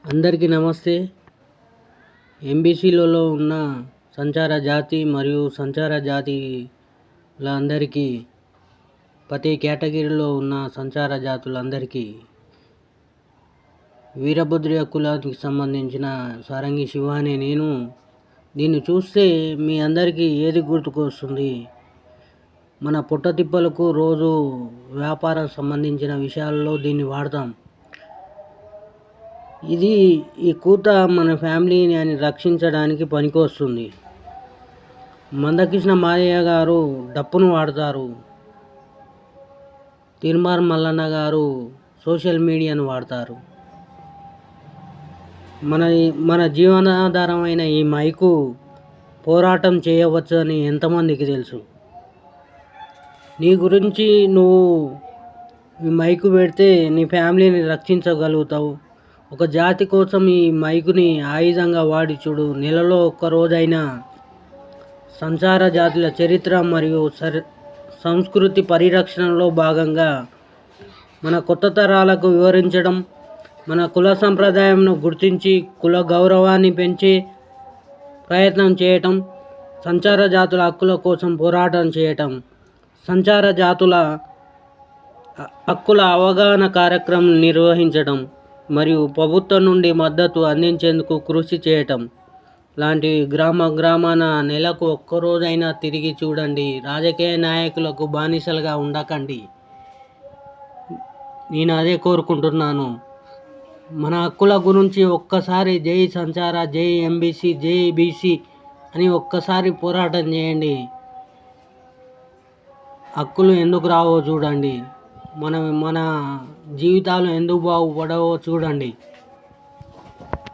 అందరికీ నమస్తే. ఎంబీసీలలో ఉన్న సంచార జాతి మరియు సంచార జాతిలందరికీ, ప్రతి కేటగిరీలో ఉన్న సంచార జాతులందరికీ వీరభద్ర కులానికి సంబంధించిన సారంగి శివ అనే నేను. దీన్ని చూస్తే మీ అందరికీ ఏది గుర్తుకొస్తుంది? మన పుట్టతిప్పలకు రోజు వ్యాపారం సంబంధించిన విషయాల్లో దీన్ని వాడతాం. ఈ కూత మన ఫ్యామిలీని రక్షించడానికి పనికొస్తుంది. మందకృష్ణ మాదయ్య గారు డప్పును వాడతారు. తిరుమార్ మల్లన్న గారు సోషల్ మీడియాను వాడతారు. మన జీవనాధారమైన ఈ మైకు పోరాటం చేయవచ్చు అని ఎంతమందికి తెలుసు? నీ గురించి నువ్వు ఈ మైకు పెడితే నీ ఫ్యామిలీని రక్షించగలుగుతావు. ఒక జాతి కోసం ఈ మైకుని ఆయుధంగా వాడి చూడు. నెలలో ఒక్కరోజైనా సంచార జాతుల చరిత్ర మరియు సంస్కృతి పరిరక్షణలో భాగంగా మన కొత్త తరాలకు వివరించడం, మన కుల సంప్రదాయంను గుర్తించి కుల గౌరవాన్ని పెంచే ప్రయత్నం చేయటం, సంచార జాతుల హక్కుల కోసం పోరాటం చేయటం, సంచార జాతుల హక్కుల అవగాహన కార్యక్రమం నిర్వహించడం మరియు ప్రభుత్వం నుండి మద్దతు అందించేందుకు కృషి చేయటం లాంటివి గ్రామాన నెలకు ఒక్కరోజైనా తిరిగి చూడండి. రాజకీయ నాయకులకు బానిసలుగా ఉండకండి. నేను అదే కోరుకుంటున్నాను. మన హక్కుల గురించి ఒక్కసారి జై సంచార, జై ఎంబీసీ, జై బీసీ అని ఒక్కసారి పోరాటం చేయండి. హక్కులు ఎందుకు రావో చూడండి. మన జీవితాలు ఎందుకు బాగుపడవో చూడండి.